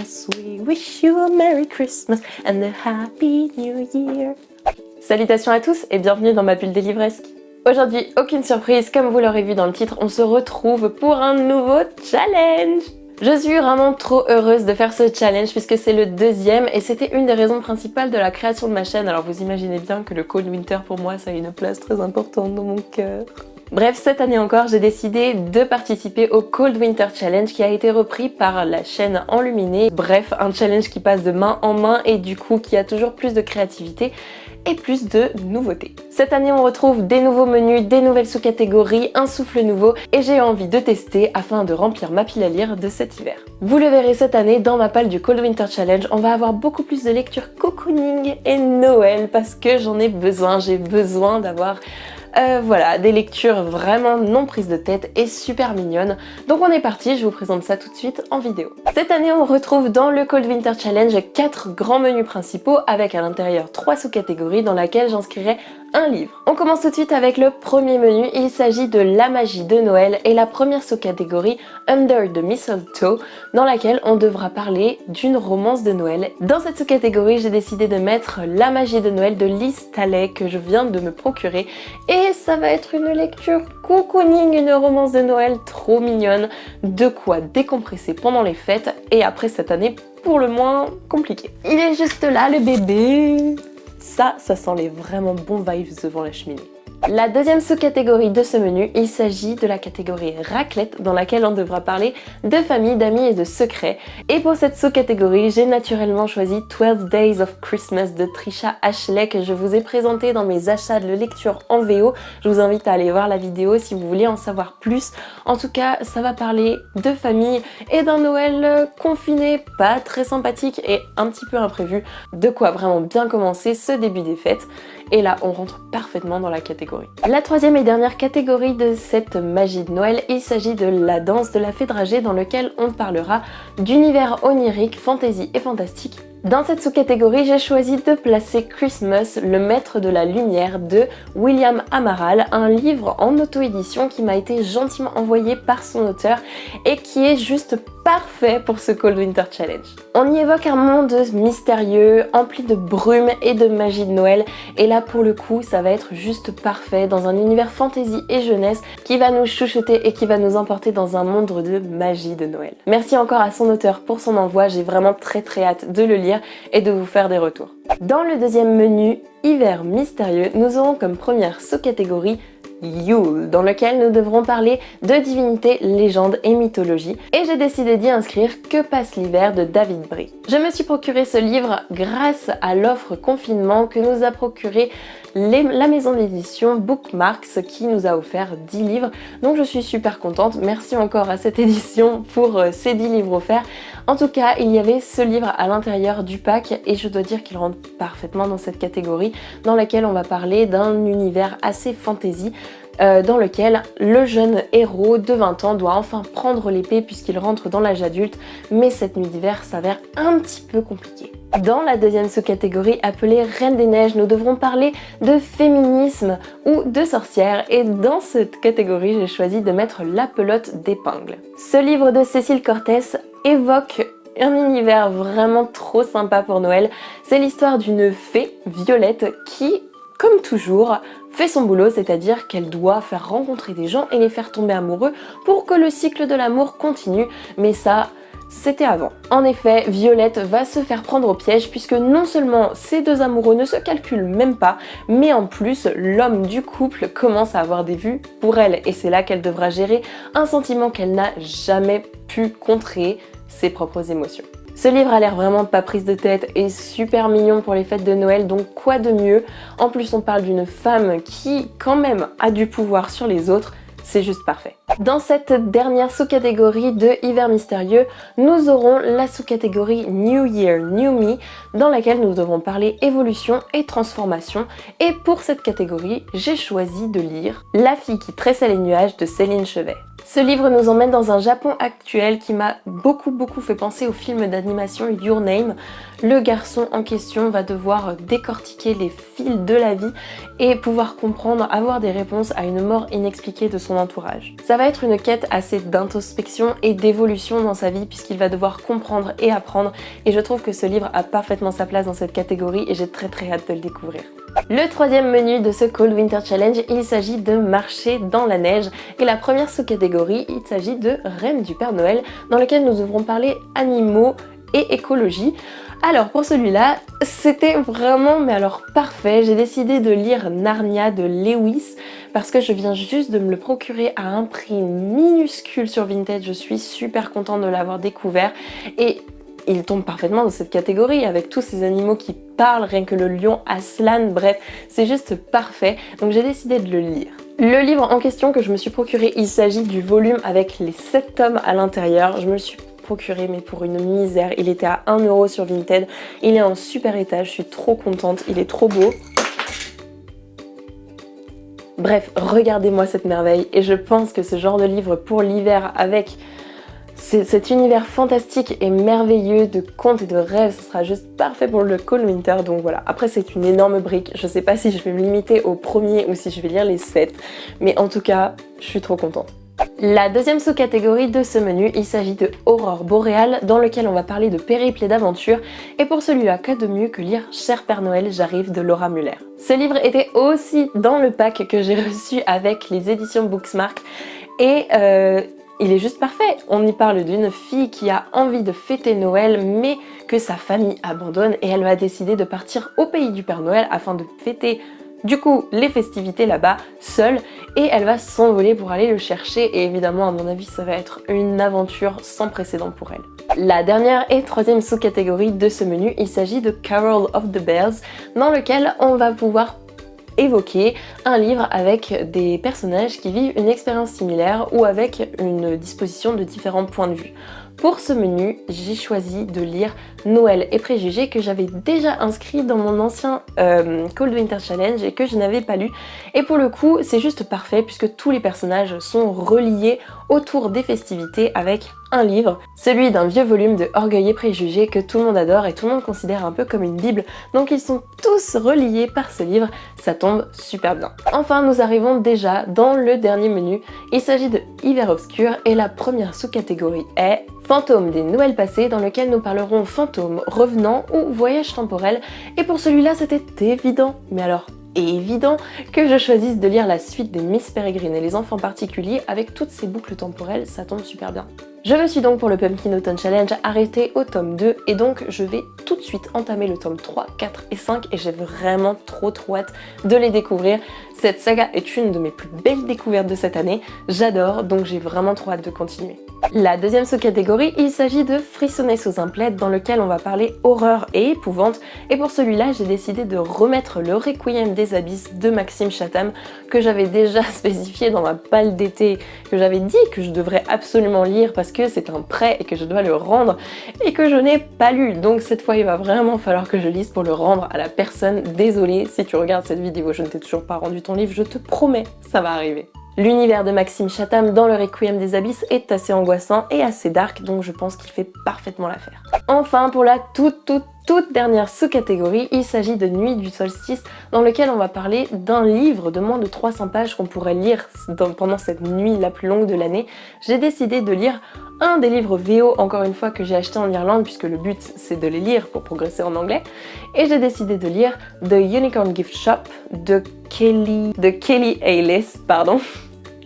Christmas, we wish you a Merry Christmas and a Happy New Year. Salutations à tous et bienvenue dans ma bulle délivresque. Aujourd'hui, aucune surprise, comme vous l'aurez vu dans le titre, on se retrouve pour un nouveau challenge. Je suis vraiment trop heureuse de faire ce challenge puisque c'est le deuxième et c'était une des raisons principales de la création de ma chaîne. Alors vous imaginez bien que le Cold Winter pour moi ça a une place très importante dans mon cœur. Bref, cette année encore, j'ai décidé de participer au Cold Winter Challenge qui a été repris par la chaîne Enluminée. Bref, un challenge qui passe de main en main et du coup qui a toujours plus de créativité et plus de nouveautés. Cette année, on retrouve des nouveaux menus, des nouvelles sous-catégories, un souffle nouveau et j'ai envie de tester afin de remplir ma pile à lire de cet hiver. Vous le verrez cette année dans ma palle du Cold Winter Challenge, on va avoir beaucoup plus de lectures cocooning et Noël parce que j'en ai besoin, j'ai besoin d'avoir voilà, des lectures vraiment non prises de tête et super mignonnes. Donc on est parti, je vous présente ça tout de suite en vidéo. Cette année on retrouve dans le Cold Winter Challenge 4 grands menus principaux avec à l'intérieur 3 sous-catégories dans laquelle j'inscrirai un livre. On commence tout de suite avec le premier menu, il s'agit de la magie de Noël et la première sous-catégorie Under the Mistletoe dans laquelle on devra parler d'une romance de Noël. Dans cette sous-catégorie j'ai décidé de mettre la magie de Noël de Liz Taley que je viens de me procurer et ça va être une lecture cocooning, une romance de Noël trop mignonne, de quoi décompresser pendant les fêtes et après cette année pour le moins compliquée. Il est juste là le bébé. Ça sent les vraiment bons vibes devant la cheminée. La deuxième sous-catégorie de ce menu, il s'agit de la catégorie raclette dans laquelle on devra parler de famille, d'amis et de secrets. Et pour cette sous-catégorie, j'ai naturellement choisi 12 Days of Christmas de Trisha Ashley que je vous ai présenté dans mes achats de lecture en VO. Je vous invite à aller voir la vidéo si vous voulez en savoir plus. En tout cas, ça va parler de famille et d'un Noël confiné, pas très sympathique et un petit peu imprévu. De quoi vraiment bien commencer ce début des fêtes. Et là, on rentre parfaitement dans la catégorie. La troisième et dernière catégorie de cette magie de Noël, il s'agit de la danse de la fée dragée dans lequel on parlera d'univers onirique, fantasy et fantastique. Dans cette sous-catégorie, j'ai choisi de placer Christmas, le maître de la lumière de William Amaral, un livre en auto-édition qui m'a été gentiment envoyé par son auteur et qui est juste parfait pour ce Cold Winter Challenge. On y évoque un monde mystérieux, empli de brume et de magie de Noël et là pour le coup ça va être juste parfait dans un univers fantasy et jeunesse qui va nous chouchouter et qui va nous emporter dans un monde de magie de Noël. Merci encore à son auteur pour son envoi, j'ai vraiment très hâte de le lire et de vous faire des retours. Dans le deuxième menu, hiver mystérieux, nous aurons comme première sous-catégorie Yule, dans lequel nous devrons parler de divinités, légendes et mythologie. Et j'ai décidé d'y inscrire Que passe l'hiver de David Brie. Je me suis procuré ce livre grâce à l'offre confinement que nous a procuré la maison d'édition Bookmarks qui nous a offert 10 livres. Donc je suis super contente. Merci encore à cette édition pour ces 10 livres offerts. En tout cas, il y avait ce livre à l'intérieur du pack et je dois dire qu'il rentre parfaitement dans cette catégorie dans laquelle on va parler d'un univers assez fantasy dans lequel le jeune héros de 20 ans doit enfin prendre l'épée puisqu'il rentre dans l'âge adulte, mais cette nuit d'hiver s'avère un petit peu compliquée. Dans la deuxième sous-catégorie appelée Reine des Neiges, nous devrons parler de féminisme ou de sorcières et dans cette catégorie, j'ai choisi de mettre La pelote d'épingle. Ce livre de Cécile Cortès évoque un univers vraiment trop sympa pour Noël. C'est l'histoire d'une fée, Violette, qui, comme toujours, fait son boulot, c'est-à-dire qu'elle doit faire rencontrer des gens et les faire tomber amoureux pour que le cycle de l'amour continue. Mais ça, c'était avant. En effet, Violette va se faire prendre au piège puisque non seulement ces deux amoureux ne se calculent même pas, mais en plus, l'homme du couple commence à avoir des vues pour elle. Et c'est là qu'elle devra gérer un sentiment qu'elle n'a jamais pu contrer, ses propres émotions. Ce livre a l'air vraiment pas prise de tête et super mignon pour les fêtes de Noël, donc quoi de mieux? En plus on parle d'une femme qui quand même a du pouvoir sur les autres, c'est juste parfait. Dans cette dernière sous-catégorie de hiver mystérieux, nous aurons la sous-catégorie New Year, New Me, dans laquelle nous devrons parler évolution et transformation. Et pour cette catégorie, j'ai choisi de lire La fille qui tressait les nuages de Céline Chevet. Ce livre nous emmène dans un Japon actuel qui m'a beaucoup fait penser au film d'animation Your Name. Le garçon en question va devoir décortiquer les fils de la vie et pouvoir comprendre, avoir des réponses à une mort inexpliquée de son son entourage. Ça va être une quête assez d'introspection et d'évolution dans sa vie puisqu'il va devoir comprendre et apprendre, et je trouve que ce livre a parfaitement sa place dans cette catégorie et j'ai très hâte de le découvrir. Le troisième menu de ce Cold Winter Challenge, il s'agit de marcher dans la neige, et la première sous-catégorie, il s'agit de Reine du Père Noël, dans lequel nous devrons parler animaux et écologie. Alors pour celui-là, c'était vraiment parfait. J'ai décidé de lire Narnia de Lewis parce que je viens juste de me le procurer à un prix minuscule sur Vinted. Je suis super contente de l'avoir découvert et il tombe parfaitement dans cette catégorie avec tous ces animaux qui parlent, rien que le lion Aslan, bref, c'est juste parfait. Donc j'ai décidé de le lire. Le livre en question que je me suis procuré, il s'agit du volume avec les 7 tomes à l'intérieur. Je me le suis procuré mais pour une misère, il était à 1 € sur Vinted, il est en super état, je suis trop contente, il est trop beau. Bref, regardez-moi cette merveille et je pense que ce genre de livre pour l'hiver avec cet univers fantastique et merveilleux de contes et de rêves, ce sera juste parfait pour le Cold Winter, donc voilà. Après c'est une énorme brique, je sais pas si je vais me limiter au premier ou si je vais lire les 7, mais en tout cas, je suis trop contente. La deuxième sous-catégorie de ce menu, il s'agit de Aurore boréale, dans lequel on va parler de périple et d'aventure, et pour celui-là, quoi de mieux que lire Cher Père Noël, j'arrive de Laura Muller. Ce livre était aussi dans le pack que j'ai reçu avec les éditions Booksmart, et il est juste parfait. On y parle d'une fille qui a envie de fêter Noël, mais que sa famille abandonne, et elle va décider de partir au pays du Père Noël afin de fêter du coup les festivités là-bas seule, et elle va s'envoler pour aller le chercher, et évidemment à mon avis ça va être une aventure sans précédent pour elle. La dernière et troisième sous-catégorie de ce menu, il s'agit de Carol of the Bells, dans lequel on va pouvoir évoquer un livre avec des personnages qui vivent une expérience similaire ou avec une disposition de différents points de vue. Pour ce menu, j'ai choisi de lire Noël et préjugés que j'avais déjà inscrit dans mon ancien Cold Winter Challenge et que je n'avais pas lu. Et pour le coup, c'est juste parfait puisque tous les personnages sont reliés autour des festivités avec un livre, celui d'un vieux volume de Orgueil et préjugés que tout le monde adore et tout le monde considère un peu comme une bible. Donc ils sont tous reliés par ce livre, ça tombe super bien. Enfin, nous arrivons déjà dans le dernier menu. Il s'agit de Hiver obscur et la première sous-catégorie est Fantômes des Noëls passés, dans lequel nous parlerons fantômes, revenants ou voyages temporels. Et pour celui-là, c'était évident, mais alors évident, que je choisisse de lire la suite des Miss Peregrine et les enfants particuliers avec toutes ces boucles temporelles, ça tombe super bien. Je me suis donc pour le Pumpkin Autumn Challenge arrêtée au tome 2 et donc je vais tout de suite entamer le tome 3, 4 et 5 et j'ai vraiment trop hâte de les découvrir. Cette saga est une de mes plus belles découvertes de cette année, j'adore, donc j'ai vraiment trop hâte de continuer. La deuxième sous-catégorie, il s'agit de Frissonner sous un plaid, dans lequel on va parler horreur et épouvante, et pour celui-là j'ai décidé de remettre le Requiem des abysses de Maxime Chatham que j'avais déjà spécifié dans ma palle d'été, que j'avais dit que je devrais absolument lire parce que c'est un prêt et que je dois le rendre et que je n'ai pas lu, donc cette fois il va vraiment falloir que je lise pour le rendre à la personne. Désolée si tu regardes cette vidéo, je ne t'ai toujours pas rendu ton livre, je te promets, ça va arriver. L'univers de Maxime Chatham dans le Requiem des abysses est assez angoissant et assez dark, donc je pense qu'il fait parfaitement l'affaire. Enfin, pour la toute dernière sous-catégorie, il s'agit de Nuit du solstice, dans lequel on va parler d'un livre de moins de 300 pages qu'on pourrait lire pendant cette nuit la plus longue de l'année. J'ai décidé de lire un des livres VO, encore une fois, que j'ai acheté en Irlande, puisque le but c'est de les lire pour progresser en anglais, et j'ai décidé de lire The Unicorn Gift Shop de Kelly Hayles, pardon.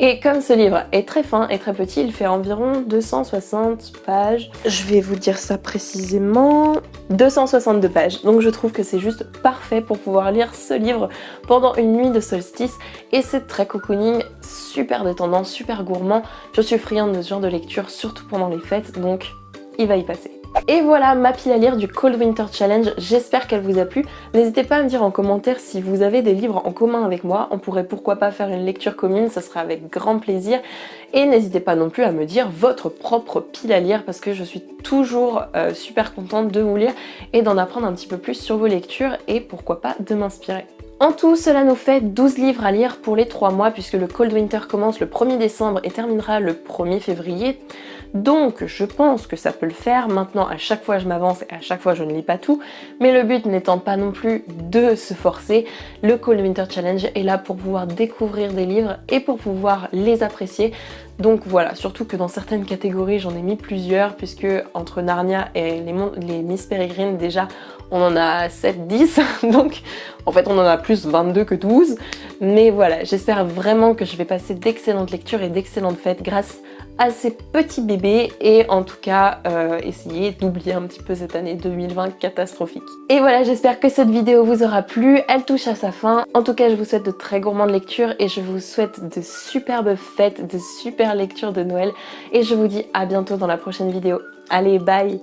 Et comme ce livre est très fin et très petit, il fait environ 260 pages. Je vais vous dire ça précisément. 262 pages. Donc je trouve que c'est juste parfait pour pouvoir lire ce livre pendant une nuit de solstice. Et c'est très cocooning, super détendant, super gourmand. Je suis friande de ce genre de lecture, surtout pendant les fêtes, donc il va y passer. Et voilà ma pile à lire du Cold Winter Challenge, j'espère qu'elle vous a plu. N'hésitez pas à me dire en commentaire si vous avez des livres en commun avec moi, on pourrait pourquoi pas faire une lecture commune, ça serait avec grand plaisir. Et n'hésitez pas non plus à me dire votre propre pile à lire parce que je suis toujours super contente de vous lire et d'en apprendre un petit peu plus sur vos lectures et pourquoi pas de m'inspirer. En tout, cela nous fait 12 livres à lire pour les 3 mois puisque le Cold Winter commence le 1er décembre et terminera le 1er février. Donc je pense que ça peut le faire. Maintenant, à chaque fois je m'avance et à chaque fois je ne lis pas tout. Mais le but n'étant pas non plus de se forcer, le Cold Winter Challenge est là pour pouvoir découvrir des livres et pour pouvoir les apprécier. Donc voilà, surtout que dans certaines catégories j'en ai mis plusieurs puisque entre Narnia et les Miss Peregrine déjà on en a 7-10 donc en fait on en a plus 22 que 12. Mais voilà, j'espère vraiment que je vais passer d'excellentes lectures et d'excellentes fêtes grâce à ces petits bébés et en tout cas essayer d'oublier un petit peu cette année 2020 catastrophique. Et voilà, j'espère que cette vidéo vous aura plu, elle touche à sa fin. En tout cas, je vous souhaite de très gourmandes lectures et je vous souhaite de superbes fêtes, de super lectures de Noël et je vous dis à bientôt dans la prochaine vidéo. Allez, bye!